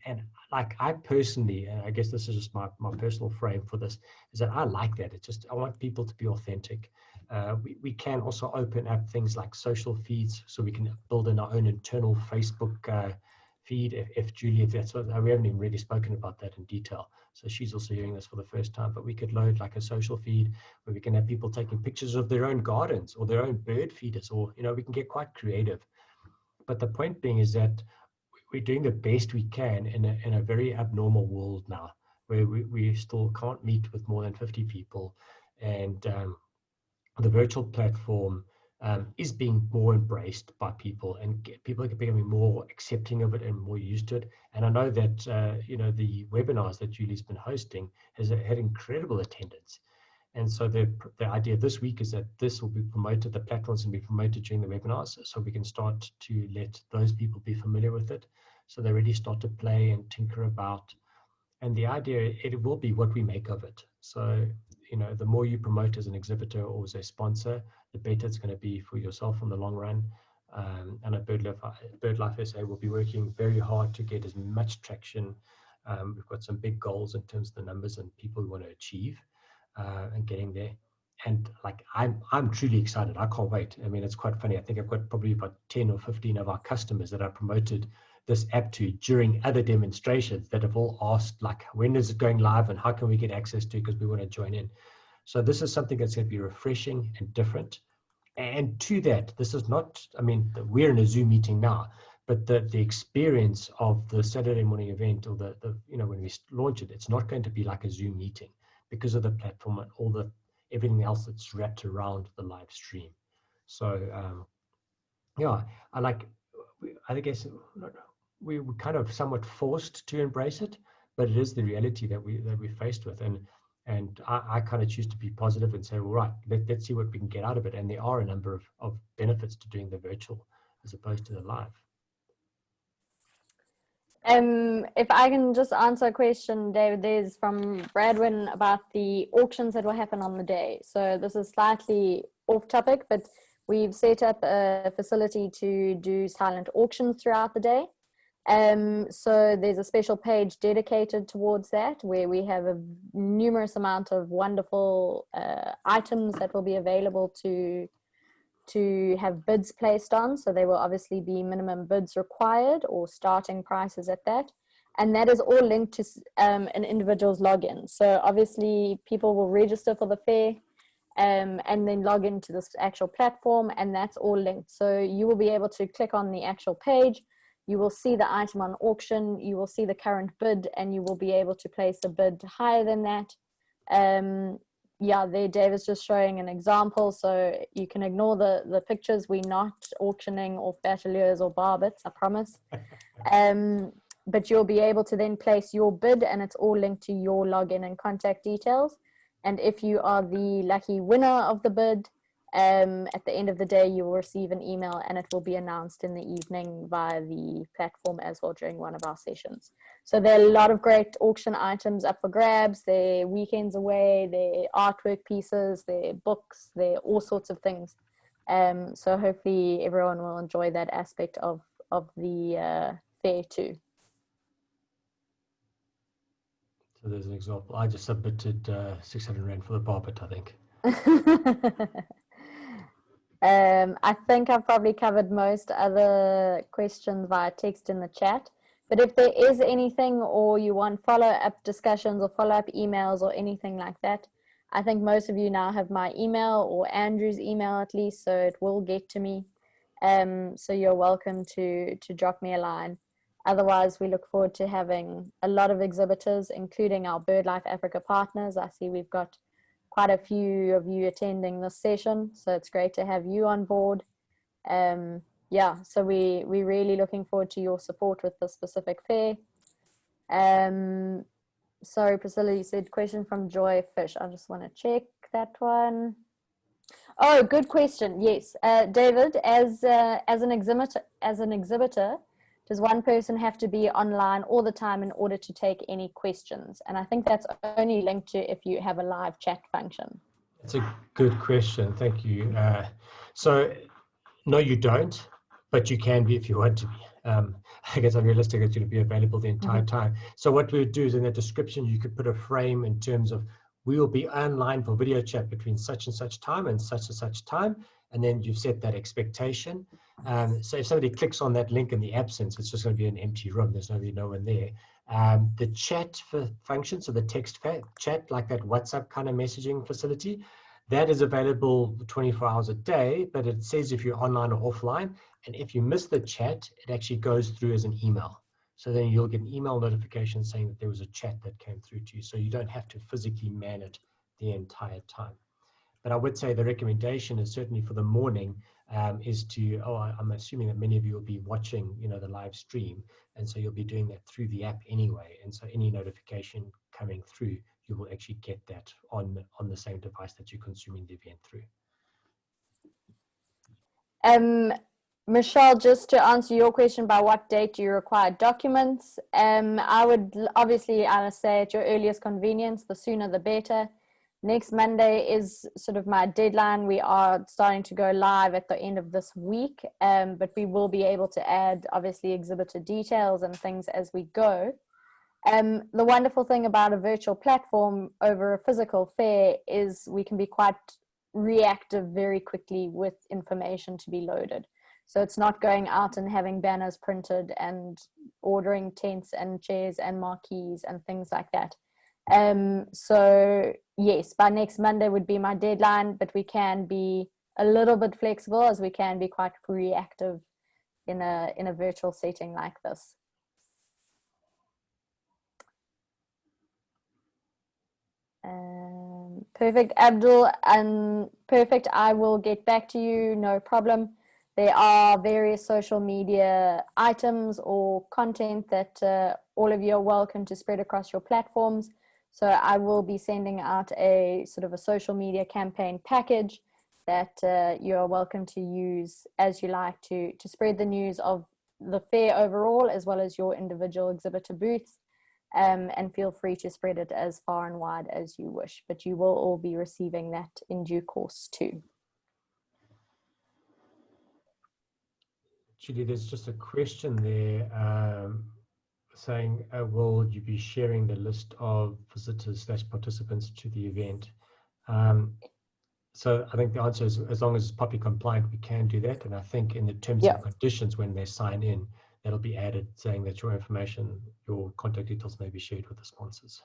And like I personally, and I guess this is just my personal frame for this, is that I like that. It's just, I want people to be authentic. We can also open up things like social feeds, so we can build in our own internal Facebook feed. If Julie, if that's what, we haven't even really spoken about that in detail. So she's also hearing this for the first time, but we could load like a social feed where we can have people taking pictures of their own gardens or their own bird feeders, or, you know, we can get quite creative. But the point being is that we're doing the best we can in a very abnormal world now, where we still can't meet with more than 50 people. And the virtual platform is being more embraced by people, and people are becoming more accepting of it and more used to it. And I know that, you know, the webinars that Julie's been hosting has had incredible attendance. And so the idea this week is that this will be promoted, the platforms will be promoted during the webinars, so we can start to let those people be familiar with it. So they really start to play and tinker about. And the idea, it will be what we make of it. So, you know, the more you promote as an exhibitor or as a sponsor, the better it's going to be for yourself in the long run. And at BirdLife SA will be working very hard to get as much traction. We've got some big goals in terms of the numbers and people we want to achieve, and getting there. And like, I'm truly excited. I can't wait. I mean, it's quite funny. I think I've got probably about 10 or 15 of our customers that I promoted this app to during other demonstrations that have all asked, like, when is it going live and how can we get access to it, because we want to join in. So this is something that's going to be refreshing and different. And to that, this is not, I mean, we're in a Zoom meeting now, but the experience of the Saturday morning event, or the you know, when we launch it, it's not going to be like a Zoom meeting because of the platform and all the everything else that's wrapped around the live stream. So yeah, I guess we were kind of somewhat forced to embrace it, but it is the reality that we're faced with. And I kind of choose to be positive and say, well, right, let's see what we can get out of it. And there are a number of benefits to doing the virtual as opposed to the live. If I can just answer a question, David, there's from Bradwin about the auctions that will happen on the day. So this is slightly off topic, but we've set up a facility to do silent auctions throughout the day. So there's a special page dedicated towards that, where we have a numerous amount of wonderful items that will be available to have bids placed on. So there will obviously be minimum bids required or starting prices at that. And that is all linked to an individual's login. So obviously people will register for the fair and then log into this actual platform, and that's all linked. So you will be able to click on the actual page. You will see the item on auction, you will see the current bid, and you will be able to place a bid higher than that. Yeah, there David's just showing an example, so you can ignore the pictures. We're not auctioning off Bateleurs or Barbets, I promise. But you'll be able to then place your bid, and it's all linked to your login and contact details. And if you are the lucky winner of the bid, at the end of the day, you will receive an email, and it will be announced in the evening via the platform as well during one of our sessions. So there are a lot of great auction items up for grabs. There are weekends away, there are artwork pieces, there are books, there are all sorts of things. So hopefully everyone will enjoy that aspect of the fair too. So there's an example. I just submitted 600 Rand for the Barbet, I think. I think I've probably covered most other questions via text in the chat, but if there is anything, or you want follow-up discussions or follow-up emails or anything like that, I think most of you now have my email, or Andrew's email at least, so it will get to me. So you're welcome to drop me a line. Otherwise, we look forward to having a lot of exhibitors, including our BirdLife Africa partners. I see we've got quite a few of you attending this session, so it's great to have you on board. Yeah, so we're really looking forward to your support with this specific fair. Sorry, Priscilla, you said question from Joy Fish. I just want to check that one. Oh, good question. Yes, David, as an exhibitor, does one person have to be online all the time in order to take any questions? And I think that's only linked to if you have a live chat function. That's a good question. Thank you. So, no, you don't, but you can be if you want to be. I guess I'm realistic that you'll be available the entire time. So what we would do is in the description, you could put a frame in terms of we will be online for video chat between such and such time and such time. And then you've set that expectation. So if somebody clicks on that link in the absence, it's just going to be an empty room. There's no one there. The chat function, so the text chat, like that WhatsApp kind of messaging facility, that is available 24 hours a day, but it says if you're online or offline. And if you miss the chat, it actually goes through as an email. So then you'll get an email notification saying that there was a chat that came through to you. So you don't have to physically man it the entire time. But I would say the recommendation is certainly for the morning is to, I'm assuming that many of you will be watching, the live stream. And so you'll be doing that through the app anyway. And so any notification coming through, you will actually get that on the same device that you're consuming the event through. Michelle, just to answer your question, by what date do you require documents? I would obviously, I say at your earliest convenience, the sooner the better. Next Monday is sort of my deadline. We are starting to go live at the end of this week, but we will be able to add obviously exhibitor details and things as we go. The wonderful thing about a virtual platform over a physical fair is we can be quite reactive very quickly with information to be loaded. So it's not going out and having banners printed and ordering tents and chairs and marquees and things like that. So yes, by next Monday would be my deadline, but we can be a little bit flexible as we can be quite reactive in a virtual setting like this. Perfect, Abdul, and perfect. I will get back to you, no problem. There are various social media items or content that all of you are welcome to spread across your platforms. So I will be sending out a sort of a social media campaign package that you are welcome to use as you like to spread the news of the fair overall, as well as your individual exhibitor booths. And feel free to spread it as far and wide as you wish, but you will all be receiving that in due course too. Julie, there's just a question there saying, will you be sharing the list of visitors/participants to the event? So I think the answer is, as long as it's POPI compliant, we can do that. And I think in the terms and conditions when they sign in, that'll be added saying that your information, your contact details may be shared with the sponsors.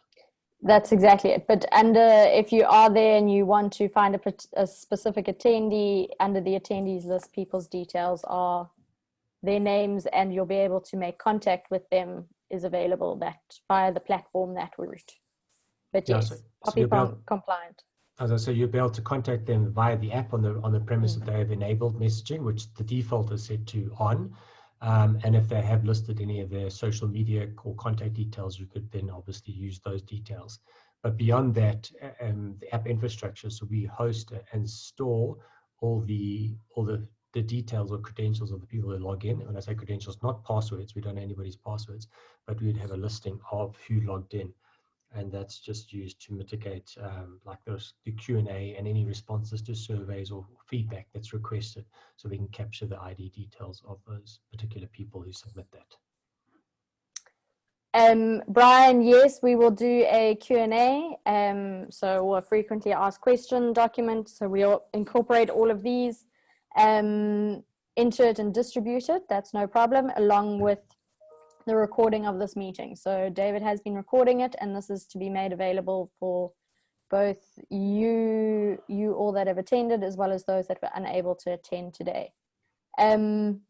That's exactly it. But if you are there and you want to find a specific attendee, under the attendees list, people's details are their names, and you'll be able to make contact with them is available via the platform that route. But yes, POPI compliant. As I say, you'll be able to contact them via the app on the premise that they have enabled messaging, which the default is set to on. And if they have listed any of their social media or contact details, you could then obviously use those details. But beyond that, the app infrastructure, so we host and store all the details or credentials of the people who log in. When I say credentials, not passwords, we don't know anybody's passwords, but we'd have a listing of who logged in. And that's just used to mitigate like the Q&A and any responses to surveys or feedback that's requested, so we can capture the ID details of those particular people who submit that. Brian, yes, we will do a Q&A, so a frequently asked question document, so we'll incorporate all of these, insert and distribute it, that's no problem, along with the recording of this meeting. So David has been recording it, and this is to be made available for both you all that have attended, as well as those that were unable to attend today. Brian,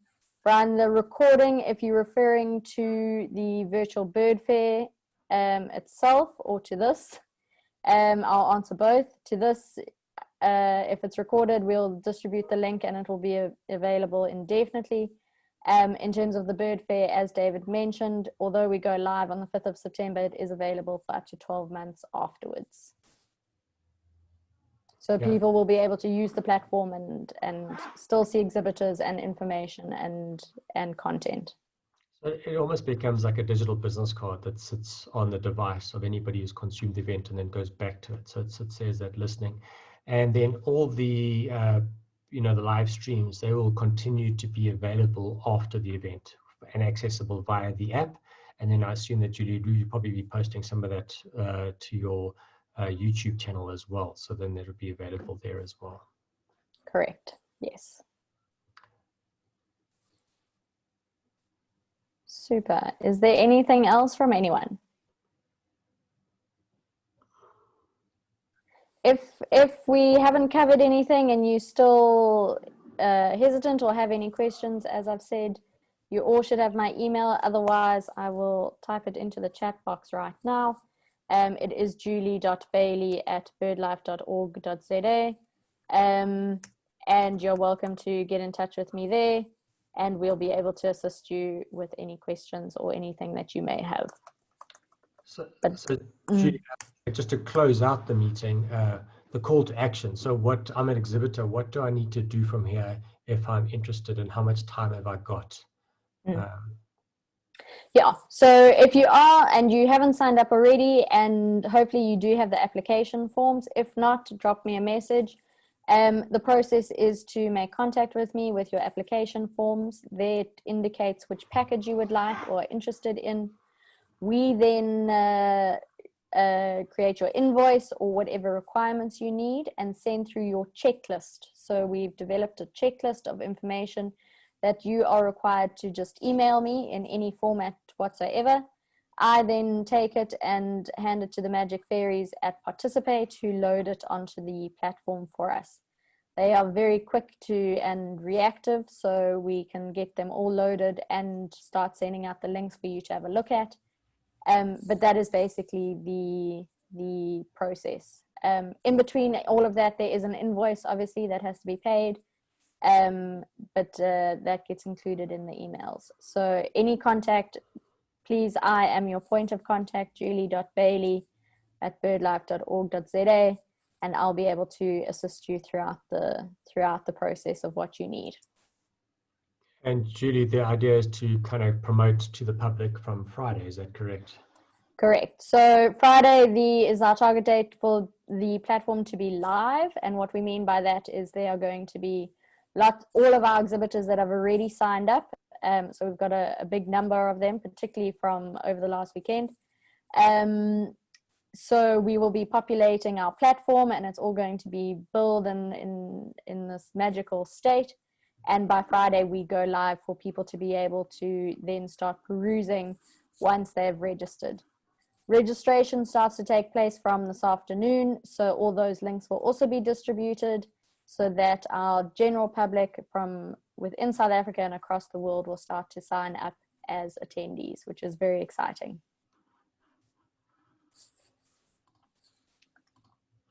the recording, if you're referring to the virtual bird fair itself or to this, I'll answer both. To this, if it's recorded, we'll distribute the link and it will be available indefinitely. In terms of the bird fair, as David mentioned, although we go live on the 5th of September, it is available for up to 12 months afterwards. So people will be able to use the platform and still see exhibitors and information and content. So it almost becomes like a digital business card that sits on the device of anybody who's consumed the event and then goes back to it. So it says that listening. And then all the the live streams, they will continue to be available after the event and accessible via the app. And then I assume that you'll probably be posting some of that to your YouTube channel as well. So then it'll be available there as well. Correct. Yes. Super. Is there anything else from anyone? If we haven't covered anything and you still hesitant or have any questions, as I've said, you all should have my email. Otherwise, I will type it into the chat box right now. It is julie.bailey@birdlife.org.za. And you're welcome to get in touch with me there, and we'll be able to assist you with any questions or anything that you may have. So Julie, just to close out the meeting, the call to action. So I'm an exhibitor. What do I need to do from here if I'm interested, and how much time have I got? Yeah, so if you are and you haven't signed up already, and hopefully you do have the application forms, if not, drop me a message. The process is to make contact with me with your application forms. That indicates which package you would like or are interested in. We then create your invoice or whatever requirements you need and send through your checklist. So we've developed a checklist of information that you are required to just email me in any format whatsoever. I then take it and hand it to the Magic Fairies at Participate, who load it onto the platform for us. They are very quick and reactive, so we can get them all loaded and start sending out the links for you to have a look at. But that is basically the process. In between all of that, there is an invoice, obviously, that has to be paid. But that gets included in the emails. So any contact, please, I am your point of contact, julie.bailey@birdlife.org.za, and I'll be able to assist you throughout the process of what you need. And Julie, the idea is to kind of promote to the public from Friday, is that correct? Correct. So Friday is our target date for the platform to be live, and what we mean by that is there are going to be all of our exhibitors that have already signed up. So we've got a big number of them, particularly from over the last weekend. So we will be populating our platform, and it's all going to be built in this magical state. And by Friday, we go live for people to be able to then start perusing once they've registered. Registration starts to take place from this afternoon, so all those links will also be distributed, so that our general public from within South Africa and across the world will start to sign up as attendees, which is very exciting.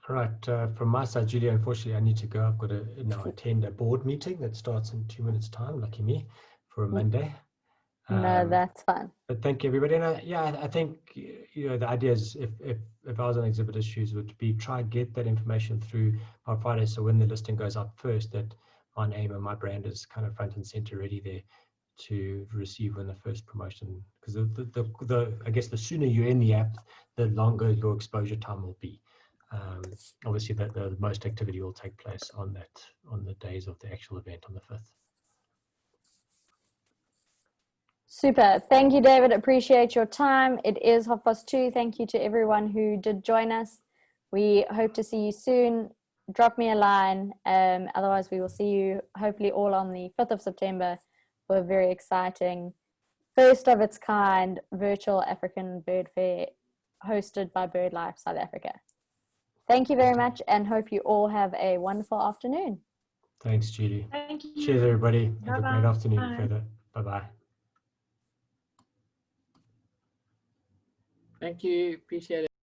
All right, from my side, Julia, unfortunately, I need to go. I've got to now attend a board meeting that starts in 2 minutes' time, lucky me, for a Monday. No, that's fine. But thank you, everybody. And I think the idea is if I was in exhibitor's shoes, would be try and get that information through on Friday, so when the listing goes up first, that my name and my brand is kind of front and center ready there to receive when the first promotion. Because I guess the sooner you're in the app, the longer your exposure time will be. Obviously, the most activity will take place on the days of the actual event on the 5th. Super. Thank you, David. Appreciate your time. It is 2:30. Thank you to everyone who did join us. We hope to see you soon. Drop me a line. Otherwise, we will see you hopefully all on the 5th of September for a very exciting, first of its kind virtual African Bird Fair hosted by BirdLife South Africa. Thank you very much, and hope you all have a wonderful afternoon. Thanks, Julie. Thank you. Cheers, everybody. Bye-bye. Have a great afternoon Bye. further. Bye-bye. Thank you. Appreciate it.